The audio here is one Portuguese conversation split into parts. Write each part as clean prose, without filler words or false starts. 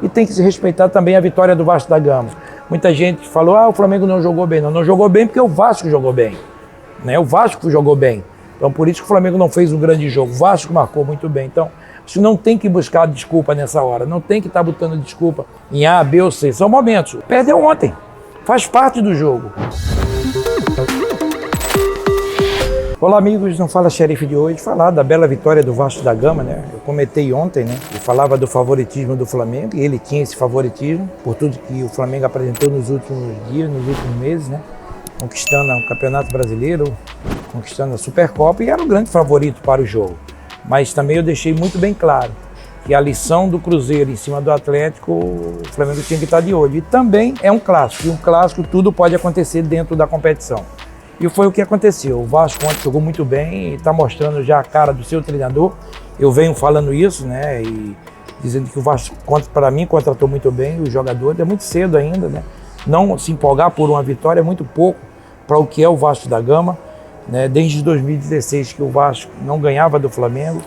e tem que se respeitar também a vitória do Vasco da Gama. Muita gente falou, o Flamengo não jogou bem. Não jogou bem porque o Vasco jogou bem, né? O Vasco jogou bem. Então por isso que o Flamengo não fez um grande jogo. O Vasco marcou muito bem. Então isso não tem que buscar desculpa nessa hora. Não tem que estar botando desculpa em A, B ou C. São momentos. Perdeu ontem. Faz parte do jogo. Olá amigos, não fala xerife de hoje, falar da bela vitória do Vasco da Gama, né? Eu comentei ontem, né? Eu falava do favoritismo do Flamengo e ele tinha esse favoritismo por tudo que o Flamengo apresentou nos últimos dias, nos últimos meses, né? Conquistando o Campeonato Brasileiro, conquistando a Supercopa e era o grande favorito para o jogo. Mas também eu deixei muito bem claro que a lição do Cruzeiro em cima do Atlético, o Flamengo tinha que estar de olho. E também é um clássico, e um clássico tudo pode acontecer dentro da competição. E foi o que aconteceu. O Vasco ontem jogou muito bem e está mostrando já a cara do seu treinador. Eu venho falando isso, né? E dizendo que o Vasco, para mim, contratou muito bem os jogadores. É muito cedo ainda, né? Não se empolgar por uma vitória é muito pouco para o que é o Vasco da Gama, né? Desde 2016 que o Vasco não ganhava do Flamengo.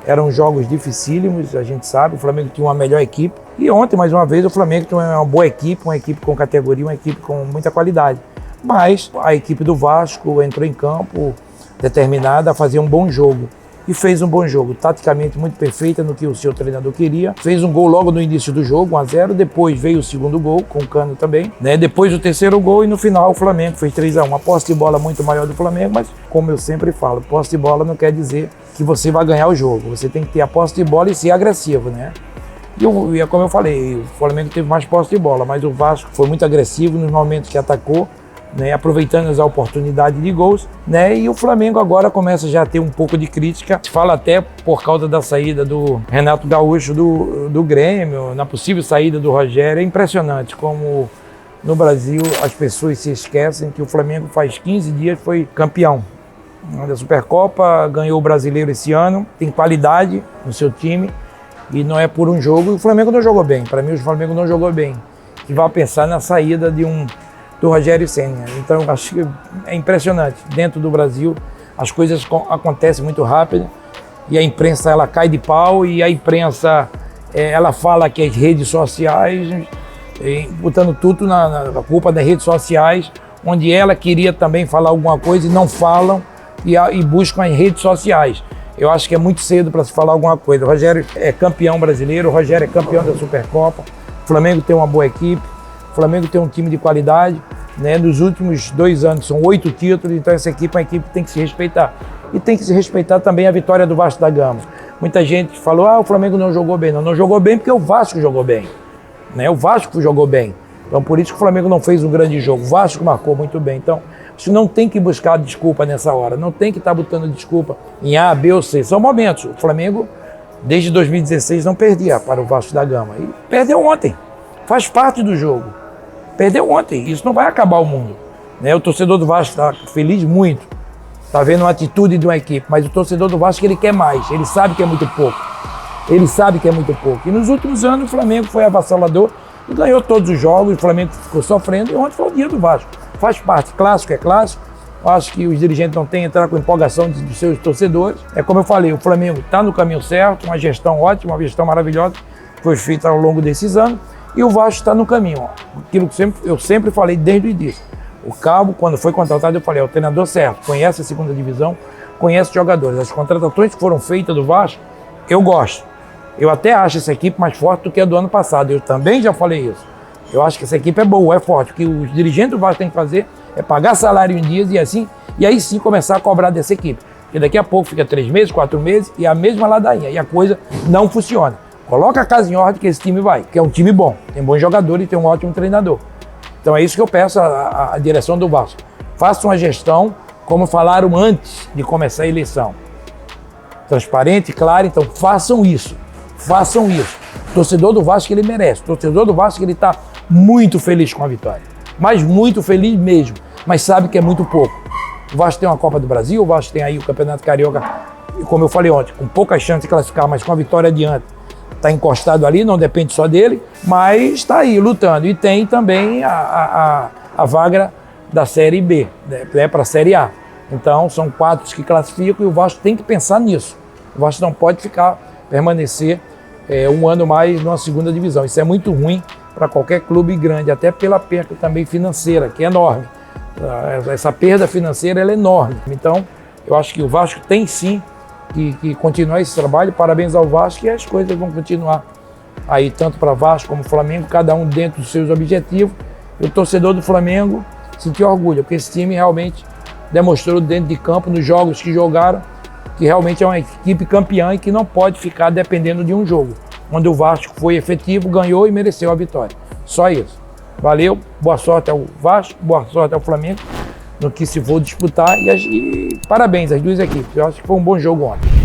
Eram jogos dificílimos, a gente sabe. O Flamengo tinha uma melhor equipe. E ontem, mais uma vez, o Flamengo tinha uma boa equipe, uma equipe com categoria, uma equipe com muita qualidade. Mas a equipe do Vasco entrou em campo determinada a fazer um bom jogo. E fez um bom jogo, taticamente muito perfeita no que o seu treinador queria. Fez um gol logo no início do jogo, 1-0. Depois veio o segundo gol, com o Cano também, né? Depois o terceiro gol e no final o Flamengo fez 3-1. A posse de bola muito maior do Flamengo, mas como eu sempre falo, posse de bola não quer dizer que você vai ganhar o jogo. Você tem que ter a posse de bola e ser agressivo, né? E como eu falei, o Flamengo teve mais posse de bola, mas o Vasco foi muito agressivo nos momentos que atacou, né, aproveitando as oportunidades de gols, né, e o Flamengo agora começa já a ter um pouco de crítica. Se fala até por causa da saída do Renato Gaúcho do Grêmio, na possível saída do Rogério. É impressionante como no Brasil as pessoas se esquecem que o Flamengo faz 15 dias foi campeão da Supercopa, ganhou o Brasileiro esse ano, tem qualidade no seu time e não é por um jogo. O Flamengo não jogou bem, para mim o Flamengo não jogou bem, que vai pensar na saída do Rogério Ceni. Então acho que é impressionante. Dentro do Brasil as coisas acontecem muito rápido e a imprensa ela cai de pau e a imprensa ela fala que as redes sociais, botando tudo na culpa das redes sociais, onde ela queria também falar alguma coisa e não falam e buscam as redes sociais. Eu acho que é muito cedo para se falar alguma coisa. O Rogério é campeão brasileiro, o Rogério é campeão da Supercopa, o Flamengo tem uma boa equipe, o Flamengo tem um time de qualidade, né? Nos últimos 2 anos são 8 títulos, então essa equipe é uma equipe que tem que se respeitar. E tem que se respeitar também a vitória do Vasco da Gama. Muita gente falou, o Flamengo não jogou bem. Não jogou bem porque o Vasco jogou bem, né? O Vasco jogou bem. Então por isso que o Flamengo não fez um grande jogo. O Vasco marcou muito bem. Então isso não tem que buscar desculpa nessa hora. Não tem que estar botando desculpa em A, B ou C. São momentos. O Flamengo, desde 2016, não perdia para o Vasco da Gama. E perdeu ontem. Faz parte do jogo. Perdeu ontem, isso não vai acabar o mundo, né? O torcedor do Vasco está feliz muito, está vendo uma atitude de uma equipe, mas o torcedor do Vasco ele quer mais, ele sabe que é muito pouco, E nos últimos anos o Flamengo foi avassalador e ganhou todos os jogos, o Flamengo ficou sofrendo e ontem foi o dia do Vasco. Faz parte, clássico é clássico, eu acho que os dirigentes não têm que entrar com empolgação dos seus torcedores. É como eu falei, o Flamengo está no caminho certo, uma gestão ótima, uma gestão maravilhosa, que foi feita ao longo desses anos. E o Vasco está no caminho, aquilo que eu sempre falei desde o início. O Cabo, quando foi contratado, eu falei, é o treinador certo, conhece a segunda divisão, conhece os jogadores. As contratações que foram feitas do Vasco, eu gosto. Eu até acho essa equipe mais forte do que a do ano passado, eu também já falei isso. Eu acho que essa equipe é boa, é forte. O que os dirigentes do Vasco têm que fazer é pagar salário em dias e aí sim começar a cobrar dessa equipe. Porque daqui a pouco fica 3 meses, 4 meses e a mesma ladainha, e a coisa não funciona. Coloca a casa em ordem que esse time vai, que é um time bom, tem bons jogadores e tem um ótimo treinador. Então é isso que eu peço à direção do Vasco. Faça uma gestão, como falaram antes de começar a eleição. Transparente, clara, então façam isso. O torcedor do Vasco ele merece, o torcedor do Vasco ele está muito feliz com a vitória. Mas muito feliz mesmo, mas sabe que é muito pouco. O Vasco tem uma Copa do Brasil, o Vasco tem aí o Campeonato Carioca, como eu falei ontem, com poucas chances de classificar, mas com a vitória adiante. Está encostado ali, não depende só dele, mas está aí lutando. E tem também a vaga da Série B, né, para a Série A. Então são 4 que classificam e o Vasco tem que pensar nisso. O Vasco não pode permanecer um ano mais numa segunda divisão. Isso é muito ruim para qualquer clube grande, até pela perda também financeira, que é enorme. Essa perda financeira ela é enorme. Então, eu acho que o Vasco tem sim que continuar esse trabalho. Parabéns ao Vasco, e as coisas vão continuar aí, tanto para Vasco como Flamengo, cada um dentro dos seus objetivos. E o torcedor do Flamengo sentiu orgulho, porque esse time realmente demonstrou dentro de campo, nos jogos que jogaram, que realmente é uma equipe campeã e que não pode ficar dependendo de um jogo. Onde o Vasco foi efetivo, ganhou e mereceu a vitória. Só isso. Valeu, boa sorte ao Vasco, boa sorte ao Flamengo no que se for disputar, e parabéns às duas equipes. Eu acho que foi um bom jogo ontem.